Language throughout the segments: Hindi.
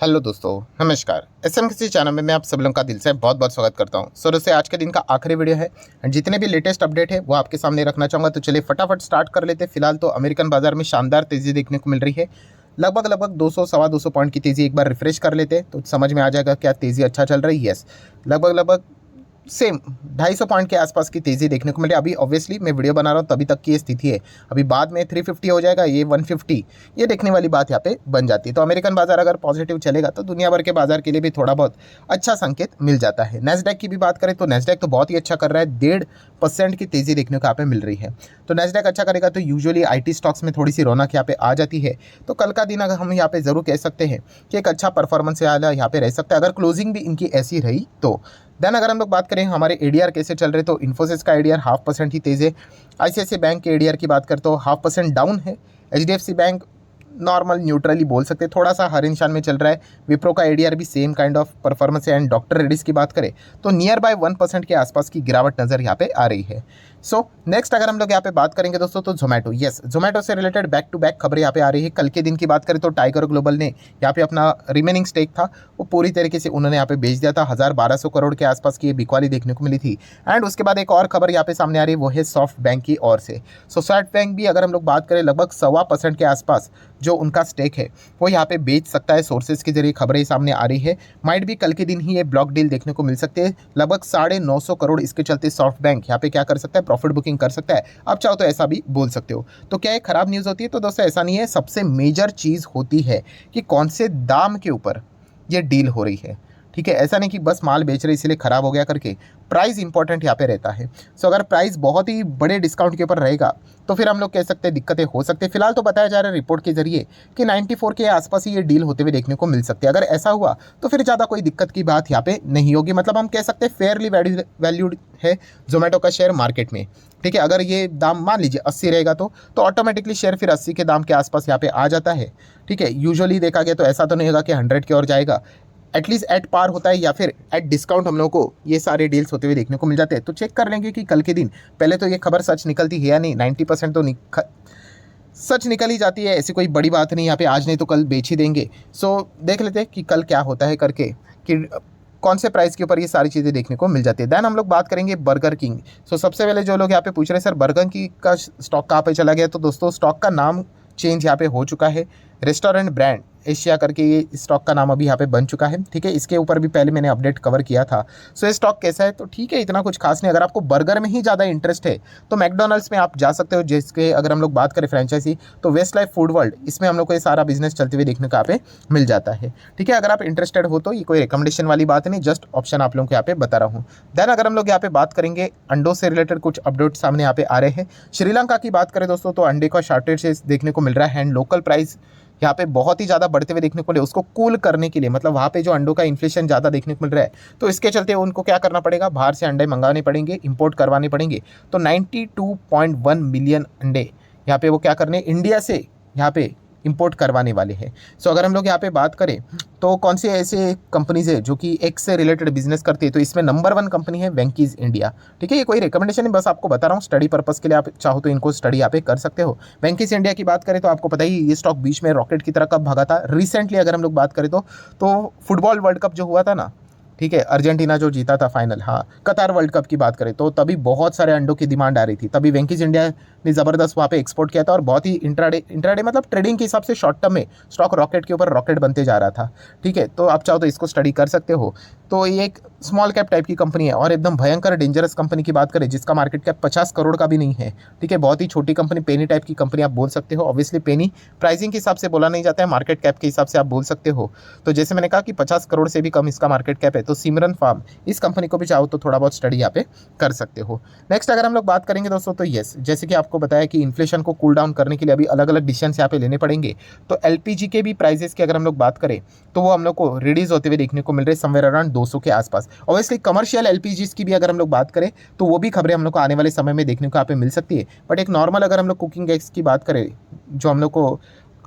हेलो दोस्तों, नमस्कार। एसएमकेसी चैनल में मैं आप सब लोगों का दिल से बहुत बहुत स्वागत करता हूं। सो दोस्तों, आज के दिन का आखिरी वीडियो है एंड जितने भी लेटेस्ट अपडेट है वो आपके सामने रखना चाहूँगा। तो चलिए फटाफट स्टार्ट कर लेते हैं। फिलहाल तो अमेरिकन बाजार में शानदार तेज़ी देखने को मिल रही है। लगभग 200 सवा 200 पॉइंट की तेज़ी एक बार रिफ्रेश कर लेते हैं तो समझ में आ जाएगा क्या तेज़ी अच्छा चल रही है। यस, लगभग सेम 250 पॉइंट के आसपास की तेज़ी देखने को मिले। अभी ऑब्वियसली मैं वीडियो बना रहा हूँ तभी तक की ये स्थिति है। अभी बाद में 350 हो जाएगा, ये 150, ये देखने वाली बात यहाँ पे बन जाती है। तो अमेरिकन बाजार अगर पॉजिटिव चलेगा तो दुनिया भर के बाजार के लिए भी थोड़ा बहुत अच्छा संकेत मिल जाता है। नेस्डैक की भी बात करें तो नेस्डैक तो बहुत ही अच्छा कर रहा है, 1.5% की तेज़ी देखने को यहाँ पे मिल रही है। तो नेस्डैक अच्छा करेगा तो यूजुअली IT स्टॉक्स में थोड़ी सी रौनक यहाँ पे आ जाती है। तो कल का दिन अगर हम यहाँ पे ज़रूर कह सकते हैं कि एक अच्छा परफॉर्मेंस यहाँ पे रह सकता है अगर क्लोजिंग भी इनकी ऐसी रही तो। देन अगर हम लोग बात करें हमारे ADR कैसे चल रहे, तो इन्फोसिस का ADR 0.5% ही तेज़ है। ICICI बैंक के ADR की बात करें तो 0.5% डाउन है। HDFC बैंक नॉर्मल न्यूट्रली बोल सकते हैं, थोड़ा सा हर निशान में चल रहा है। विप्रो का ADR भी सेम काइंड ऑफ परफॉर्मेंस है। एंड डॉक्टर रेड्डीज की बात करें तो नियर बाय 1% के आसपास की गिरावट नज़र यहाँ पे आ रही है। सो नेक्स्ट अगर हम लोग यहाँ पे बात करेंगे दोस्तों तो जोमेटो, यस, जोमेटो से रिलेटेड बैक टू बैक खबरें यहाँ पे आ रही है। कल के दिन की बात करें तो टाइगर ग्लोबल ने यहाँ पे अपना रिमेनिंग स्टेक था वो पूरी तरीके से उन्होंने यहाँ पे बेच दिया था। 1200 करोड़ के आसपास की ये बिकवाली देखने को मिली थी। एंड उसके बाद एक और खबर यहाँ पे सामने आ रही है, वो है सॉफ्ट बैंक की ओर से। सो सॉफ्ट बैंक भी अगर हम लोग बात करें लगभग 1.25% के आसपास जो उनका स्टेक है वो यहाँ पे बेच सकता है। सोर्सेज के जरिए खबरें सामने आ रही है। माइट भी कल के दिन ही ये ब्लॉक डील देखने को मिल सकते हैं। लगभग 950 करोड़ इसके चलते सॉफ्ट बैंक यहाँ पे क्या कर सकता है, प्रॉफिट बुकिंग कर सकता है। आप चाहो तो ऐसा भी बोल सकते हो। तो क्या ये खराब न्यूज़ होती है? तो दोस्तों ऐसा नहीं है। सबसे मेजर चीज़ होती है कि कौन से दाम के ऊपर ये डील हो रही है। ठीक है, ऐसा नहीं कि बस माल बेच रहे इसलिए ख़राब हो गया करके। प्राइस इंपॉर्टेंट यहाँ पे रहता है। सो अगर प्राइस बहुत ही बड़े डिस्काउंट के ऊपर रहेगा तो फिर हम लोग कह सकते हैं दिक्कतें हो सकती है। फिलहाल तो बताया जा रहा है रिपोर्ट के जरिए कि 94 के आसपास ही ये डील होते हुए देखने को मिल सकती है। अगर ऐसा हुआ तो फिर ज़्यादा कोई दिक्कत की बात यहाँ पे नहीं होगी। मतलब हम कह सकते हैं फेयरली वैल्यूड है जोमेटो का शेयर मार्केट में। ठीक है, अगर ये दाम मान लीजिए 80 रहेगा तो ऑटोमेटिकली शेयर फिर 80 के दाम के आसपास यहाँ पे आ जाता है। ठीक है, यूजुअली देखा गया तो ऐसा तो नहीं होगा कि 100 की ओर जाएगा। एटलीस्ट एट पार होता है या फिर एट डिस्काउंट हम लोगों को ये सारे डील्स होते हुए देखने को मिल जाते हैं। तो चेक कर लेंगे कि कल के दिन पहले तो ये खबर सच निकलती है या नहीं। 90% तो सच निकल ही जाती है, ऐसी कोई बड़ी बात नहीं। यहाँ पे आज नहीं तो कल बेच ही देंगे। सो देख लेते हैं कि कल क्या होता है करके, कि कौन से प्राइस के ऊपर ये सारी चीज़ें देखने को मिल जाती है। देन हम लोग बात करेंगे बर्गर किंग। सो सबसे पहले जो लोग यहाँ पे पूछ रहे हैं सर बर्गर किंग का स्टॉक कहाँ पे चला गया, तो दोस्तों स्टॉक का नाम चेंज यहाँ पे हो चुका है। रेस्टोरेंट ब्रांड एशिया करके ये स्टॉक का नाम अभी यहाँ पे बन चुका है। ठीक है, इसके ऊपर भी पहले मैंने अपडेट कवर किया था। सो ये स्टॉक कैसा है, तो ठीक है, इतना कुछ खास नहीं। अगर आपको बर्गर में ही ज़्यादा इंटरेस्ट है तो मैकडोनल्ड्स में आप जा सकते हो। जिसके अगर हम लोग बात करें फ्रेंचाइजी तो वेस्ट लाइफ फूड वर्ल्ड, इसमें हम लोग को ये सारा बिजनेस चलते हुए देखने को यहाँ पे मिल जाता है। ठीक है, अगर आप इंटरेस्टेड हो तो ये कोई रिकमेंडेशन वाली बात नहीं, जस्ट ऑप्शन आप लोगों को यहाँ पे बता रहा हूँ। देन अगर हम लोग यहाँ पे बात करेंगे अंडों से रिलेटेड कुछ अपडेट सामने यहाँ पे आ रहे हैं। श्रीलंका की बात करें दोस्तों तो अंडे का शॉर्टेज देखने को मिल रहा है। एंड लोकल प्राइस यहाँ पे बहुत ही ज़्यादा बढ़ते हुए देखने को मिले। उसको कूल करने के लिए, मतलब वहाँ पे जो अंडों का इन्फ्लेशन ज़्यादा देखने को मिल रहा है तो इसके चलते उनको क्या करना पड़ेगा, बाहर से अंडे मंगाने पड़ेंगे, इंपोर्ट करवाने पड़ेंगे। तो 92.1 मिलियन अंडे यहाँ पे वो क्या करने, इंडिया से यहाँ पे इंपोर्ट करवाने वाले हैं। सो अगर हम लोग यहाँ पे बात करें तो कौन सी ऐसे कंपनीज है जो कि एग से रिलेटेड बिजनेस करती है, तो इसमें नंबर 1 कंपनी है वेंकीज इंडिया। ठीक है, ये कोई रिकमेंडेशन नहीं, बस आपको बता रहा हूँ स्टडी पर्पस के लिए। आप चाहो तो इनको स्टडी यहाँ पे कर सकते हो। वेंकीज इंडिया की बात करें तो आपको पता ही ये स्टॉक बीच में रॉकेट की तरह कब भागा था। रिसेंटली अगर हम लोग बात करें तो फुटबॉल वर्ल्ड कप जो हुआ था ना, ठीक है, अर्जेंटीना जो जीता था फाइनल, हाँ, कतार वर्ल्ड कप की बात करें तो तभी बहुत सारे अंडों की डिमांड आ रही थी। तभी वेंकीज इंडिया ने ज़बरदस्त वहाँ पे एक्सपोर्ट किया था और बहुत ही इंट्राडे मतलब ट्रेडिंग के हिसाब से शॉर्ट टर्म में स्टॉक रॉकेट के ऊपर रॉकेट बनते जा रहा था। ठीक है, तो आप चाहो तो इसको स्टडी कर सकते हो। तो ये एक स्मॉल कैप टाइप की कंपनी है और एकदम भयंकर डेंजरस कंपनी की बात करें जिसका मार्केट कैप 50 करोड़ का भी नहीं है। ठीक है, बहुत ही छोटी कंपनी, पेनी टाइप की कंपनी आप बोल सकते हो। ऑब्वियसली पेनी प्राइसिंग के हिसाब से बोला नहीं जाता है, मार्केट कैप के हिसाब से आप बोल सकते हो। तो जैसे मैंने कहा कि 50 करोड़ से भी कम इसका मार्केट कैप है। तो सिमरन फार्म, इस कंपनी को भी चाहो तो थोड़ा बहुत स्टडी यहाँ पे कर सकते हो। नेक्स्ट अगर हम लोग बात करेंगे दोस्तों तो यस, जैसे कि आपको बताया कि इन्फ्लेशन को कूल डाउन करने के लिए अभी अलग अलग डिसीजन यहाँ पे लेने पड़ेंगे। तो LPG के भी प्राइसेस की अगर हम लोग बात करें तो वो हम लोग को रिड्यूस होते हुए देखने को मिल रहे समवेयर अराउंड 200 के आसपास। ऑब्वियसली कमर्शियल LPGs की भी अगर हम लोग बात करें तो वो भी खबरें हम लोग को आने वाले समय में देखने को यहाँ पे मिल सकती है। बट एक नॉर्मल अगर हम लोग कुकिंग गैस की बात करें जो हम लोग को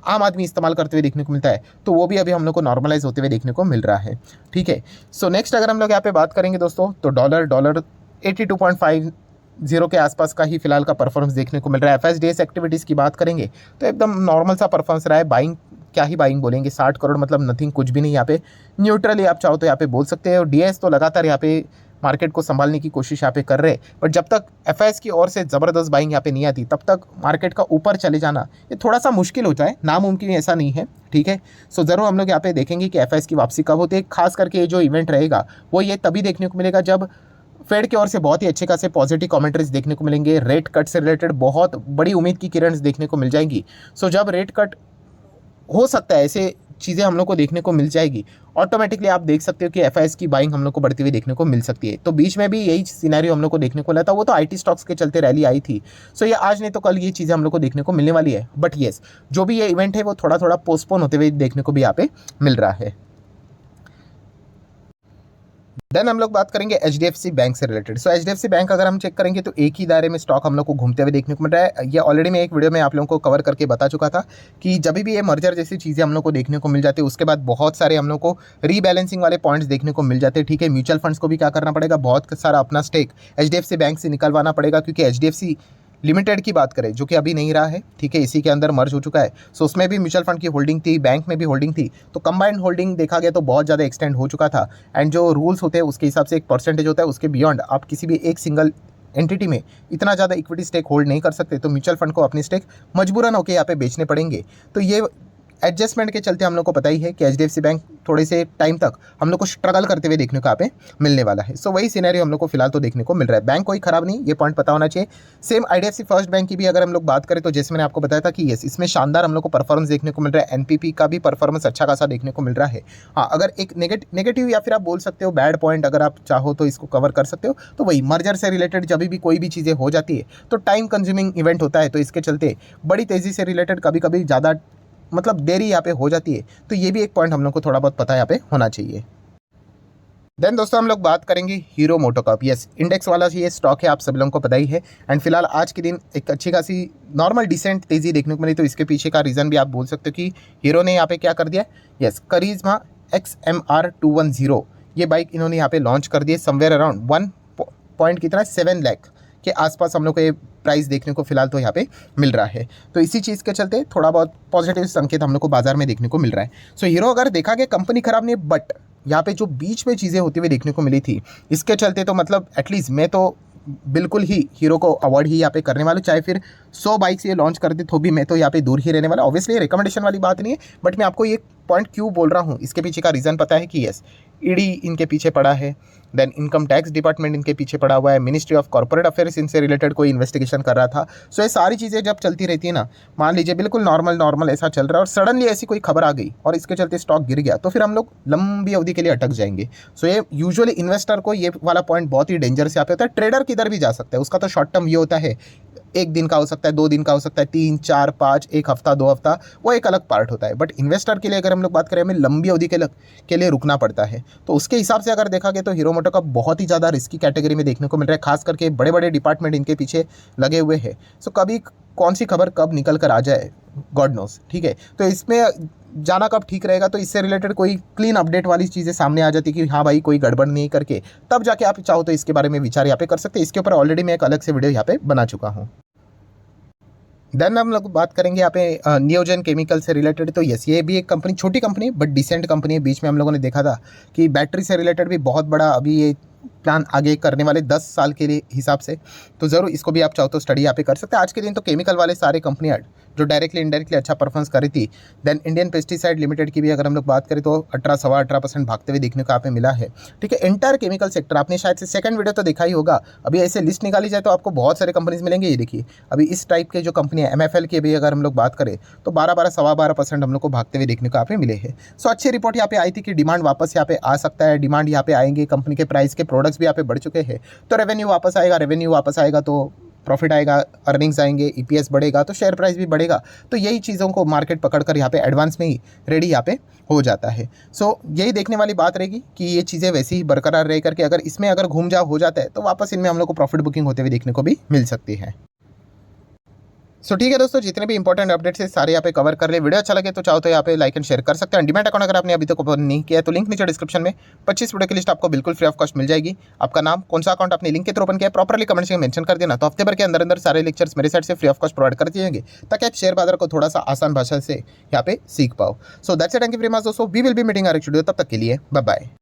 आम आदमी इस्तेमाल करते हुए देखने को मिलता है तो वो भी अभी हम लोग को नॉर्मलाइज होते हुए देखने को मिल रहा है। ठीक है, सो नेक्स्ट अगर हम लोग यहाँ पे बात करेंगे दोस्तों तो डॉलर 82.50 के आसपास का ही फिलहाल का परफॉर्मेंस देखने को मिल रहा है। FSDS एक्टिविटीज़ की बात करेंगे तो एकदम नॉर्मल सा परफॉर्मेंस रहा है। बाइंग क्या ही बाइंग बोलेंगे, 60 करोड़ मतलब नथिंग, कुछ भी नहीं यहाँ पे, न्यूट्रली आप चाहो तो यहाँ पे बोल सकते हैं। और डीएस तो लगातार यहाँ पे मार्केट को संभालने की कोशिश यहाँ पे कर रहे हैं, बट जब तक एफआईएस की ओर से ज़बरदस्त बाइंग यहाँ पे नहीं आती तब तक मार्केट का ऊपर चले जाना ये थोड़ा सा मुश्किल होता है, नामुमकिन ऐसा नहीं है, ठीक है। सो ज़रूर हम लोग यहाँ पे देखेंगे कि एफआईएस की वापसी कब होती है। खास करके ये जो इवेंट रहेगा वो ये तभी देखने को मिलेगा जब फेड की ओर से बहुत ही अच्छे खासे पॉजिटिव कमेंट्रीज देखने को मिलेंगे, रेट कट से रिलेटेड बहुत बड़ी उम्मीद की किरण देखने को मिल जाएंगी। सो जब रेट कट हो सकता है ऐसे चीज़ें हम लोग को देखने को मिल जाएगी, ऑटोमेटिकली आप देख सकते हो कि एफआईएस की बाइंग हम लोग को बढ़ती हुई देखने को मिल सकती है। तो बीच में भी यही सिनेरियो हम लोग को देखने को मिला था, वो तो आईटी स्टॉक्स के चलते रैली आई थी। सो ये आज नहीं तो कल ये चीज़ें हम लोग को देखने को मिलने वाली है, बट येस जो भी ये इवेंट है वो थोड़ा थोड़ा पोस्टपोन होते हुए देखने को भी यहाँ पे मिल रहा है। देन हम लोग बात करेंगे एचडीएफसी बैंक से रिलेटेड। सो एचडीएफसी बैंक अगर हम चेक करेंगे तो एक ही दायरे में स्टॉक हम लोग को घूमते हुए देखने को मिल रहा है। ये ऑलरेडी मैं एक वीडियो में आप लोगों को कवर करके बता चुका था कि जब भी ये मर्जर जैसी चीज़ें हम लोग को देखने को मिल जाती है उसके बाद बहुत सारे हम लोग को रीबैलेंसिंग वाले पॉइंट्स देखने को मिल जाते हैं, ठीक है। म्यूचुअल फंड्स को भी क्या करना पड़ेगा, बहुत सारा अपना स्टेक एचडीएफसी बैंक से निकलवाना पड़ेगा, क्योंकि एचडीएफसी लिमिटेड की बात करें जो कि अभी नहीं रहा है, ठीक है, इसी के अंदर मर्ज हो चुका है। सो उसमें भी म्यूचुअल फंड की होल्डिंग थी, बैंक में भी होल्डिंग थी, तो कंबाइंड होल्डिंग देखा गया तो बहुत ज़्यादा एक्सटेंड हो चुका था। एंड जो रूल्स होते हैं उसके हिसाब से एक परसेंटेज होता है, उसके बियॉन्ड आप किसी भी एक सिंगल एंटिटी में इतना ज़्यादा इक्विटी स्टेक होल्ड नहीं कर सकते, तो म्यूचुअल फंड को अपनी स्टेक मजबूरन होकर यहाँ पे बेचने पड़ेंगे। तो ये एडजस्टमेंट के चलते हम लोग को पता ही है कि एचडीएफसी बैंक थोड़े से टाइम तक हम लोग को स्ट्रगल करते हुए देखने को यहाँ पे मिलने वाला है। सो वही सिनेरियो हम लोग को फिलहाल तो देखने को मिल रहा है। बैंक कोई खराब नहीं, ये पॉइंट पता होना चाहिए। सेम आईडीएफसी फर्स्ट बैंक की भी अगर हम लोग बात करें तो जैसे मैंने आपको बताया था कि यस इसमें शानदार हम लोग को परफॉर्मेंस देखने को मिल रहा है, एनपीपी का भी परफॉर्मेंस अच्छा खासा देखने को मिल रहा है। हाँ, अगर एक नेगेटिव या फिर आप बोल सकते हो बैड पॉइंट अगर आप चाहो तो इसको कवर कर सकते हो, तो वही मर्जर से रिलेटेड जब भी कोई भी चीज़ें हो जाती है तो टाइम कंज्यूमिंग इवेंट होता है, तो इसके चलते बड़ी तेज़ी से रिलेटेड कभी कभी ज़्यादा मतलब देरी यहाँ पे हो जाती है। तो ये भी एक पॉइंट हम लोग को थोड़ा बहुत पता यहाँ पे होना चाहिए। देन दोस्तों हम लोग बात करेंगे हीरो मोटोकॉर्प। यस इंडेक्स वाला ये स्टॉक है, आप सब लोगों को पता ही है। एंड फिलहाल आज के दिन एक अच्छी खासी नॉर्मल डिसेंट तेज़ी देखने को मिली, तो इसके पीछे का रीज़न भी आप बोल सकते हो कि हीरो ने यहाँ पे क्या कर दिया। यस करिश्मा XMR210 ये बाइक इन्होंने यहाँ पे लॉन्च कर दी है, समवेयर अराउंड 1.7 लाख के आसपास हम लोग को ये प्राइस देखने को फिलहाल तो यहाँ पे मिल रहा है। तो इसी चीज़ के चलते थोड़ा बहुत पॉजिटिव संकेत हम लोग को बाजार में देखने को मिल रहा है। सो हीरो अगर देखा गया कंपनी खराब नहीं, बट यहाँ पे जो बीच में चीज़ें होती हुई देखने को मिली थी इसके चलते तो मतलब एटलीस्ट मैं तो बिल्कुल ही हीरो को अवॉर्ड ही यहाँ पे करने वाला हूँ। चाहे फिर 100 बाइक्स ये लॉन्च कर दे तो भी मैं तो यहाँ पे दूर ही रहने वाला। ऑब्वियसली रिकमेंडेशन वाली बात नहीं है, बट मैं आपको ये पॉइंट क्यों बोल रहा हूँ इसके पीछे का रीज़न पता है कि यस ईडी इनके पीछे पड़ा है, देन इनकम टैक्स डिपार्टमेंट इनके पीछे पड़ा हुआ है, मिनिस्ट्री ऑफ कॉर्पोरेट अफेयर्स इनसे रिलेटेड कोई इन्वेस्टिगेशन कर रहा था। सो ये सारी चीज़ें जब चलती रहती है ना, मान लीजिए बिल्कुल नॉर्मल ऐसा चल रहा है और सडनली ऐसी कोई खबर आ गई और इसके चलते स्टॉक गिर गया, तो फिर हम लोग लंबी अवधि के लिए अटक जाएंगे। सो ये यूजुअली इन्वेस्टर को ये वाला पॉइंट बहुत ही डेंजरस यहाँ पे होता है। ट्रेडर किधर भी जा सकता है, उसका तो शॉर्ट टर्म ये होता है, एक दिन का हो सकता है, 2 दिन का हो सकता है, 3, 4, 5, एक हफ्ता, 2 हफ्ता, वो एक अलग पार्ट होता है। बट इन्वेस्टर के लिए अगर हम लोग बात करें, हमें लंबी अवधि के लिए रुकना पड़ता है। तो उसके हिसाब से अगर देखा गया तो हीरो मोटो का बहुत ही ज़्यादा रिस्की कैटेगरी में देखने को मिल रहा है, खास करके बड़े बड़े डिपार्टमेंट इनके पीछे लगे हुए हैं। सो कभी कौन सी खबर कब निकल कर आ जाए गॉड नोस, ठीक है। तो इसमें जाना कब ठीक रहेगा, तो इससे रिलेटेड कोई क्लीन अपडेट वाली चीज़ें सामने आ जाती कि हाँ भाई कोई गड़बड़ नहीं करके, तब जाके आप चाहो तो इसके बारे में विचार यहाँ पे कर सकते हैं। इसके ऊपर ऑलरेडी मैं एक अलग से वीडियो यहाँ पे बना चुका हूँ। देन हम लोग बात करेंगे यहाँ पे नियोजन केमिकल से रिलेटेड। तो यस ये भी एक कंपनी, छोटी कंपनी बट डिसेंट कंपनी है। बीच में हम लोगों ने देखा था कि बैटरी से रिलेटेड भी बहुत बड़ा अभी ये प्लान आगे करने वाले 10 साल के लिए हिसाब से, तो ज़रूर इसको भी आप चाहो तो स्टडी यहाँ पे कर सकते हैं। आज के दिन तो केमिकल वाले सारे कंपनियाँ जो डायरेक्टली इनडायरेक्टली अच्छा परफॉर्मेंस कर रही थी। देन इंडियन पेस्टिसाइड लिमिटेड की भी अगर हम लोग बात करें तो 18-18.25% भागते हुए देखने को यहाँ पे मिला है, ठीक है। एंटायर केमिकल सेक्टर आपने शायद से सेकंड वीडियो तो देखा ही होगा। अभी ऐसे लिस्ट निकाली जाए तो आपको बहुत सारे कंपनीज मिलेंगे। ये देखिए अभी इस टाइप के जो कंपनियाँ MFL की भी अगर हम लोग बात करें तो 12-12.25% हम लोग को भागते हुए देखने को यहाँ पे मिले हैं। सो अच्छी रिपोर्ट यहाँ पे आई थी कि डिमांड वापस यहाँ पे आ सकता है, डिमांड यहाँ पे आएंगे, कंपनी के प्राइस के प्रोडक्ट्स भी यहाँ पे बढ़ चुके हैं, तो रेवेन्यू वापस आएगा तो प्रॉफिट आएगा, अर्निंग्स आएंगे, EPS बढ़ेगा तो शेयर प्राइस भी बढ़ेगा। तो यही चीज़ों को मार्केट पकड़कर यहाँ पे एडवांस में ही रेडी यहाँ पे हो जाता है। सो यही देखने वाली बात रहेगी कि ये चीज़ें वैसी ही बरकरार रह करके अगर इसमें अगर घूम जाओ हो जाता है तो वापस इनमें हम लोग को प्रॉफिट बुकिंग होते हुए देखने को भी मिल सकती है। सो ठीक है दोस्तों, जितने भी इंपॉर्टेंट अपडेट्स है सारे यहाँ पे कवर कर ले। वीडियो अच्छा लगे तो चाहो तो यहाँ पे लाइक एंड शेयर कर सकते हैं। डीमैट अकाउंट अगर आपने अभी तक ओपन नहीं किया है तो लिंक नीचे डिस्क्रिप्शन में 25 वीडियो की लिस्ट आपको बिल्कुल फ्री ऑफ कॉस्ट मिल जाएगी। आपका नाम, कौन सा अकाउंट आपने लिंक के थ्रू ओपन किया है, प्रॉपर्ली कमेंट्स में मेंशन कर देना, तो हफ्ते भर के अंदर अंदर सारे लेक्चर्स मेरे साइड से फ्री ऑफ कॉस्ट प्रोवाइड कर दिए जाएंगे, ताकि आप शेयर बाजार को थोड़ा सा आसान भाषा से यहाँ पे सीख पाओ। So that's it, thank you very much दोस्तों, we will be meeting our next video, तब तक के लिए बाय बाय।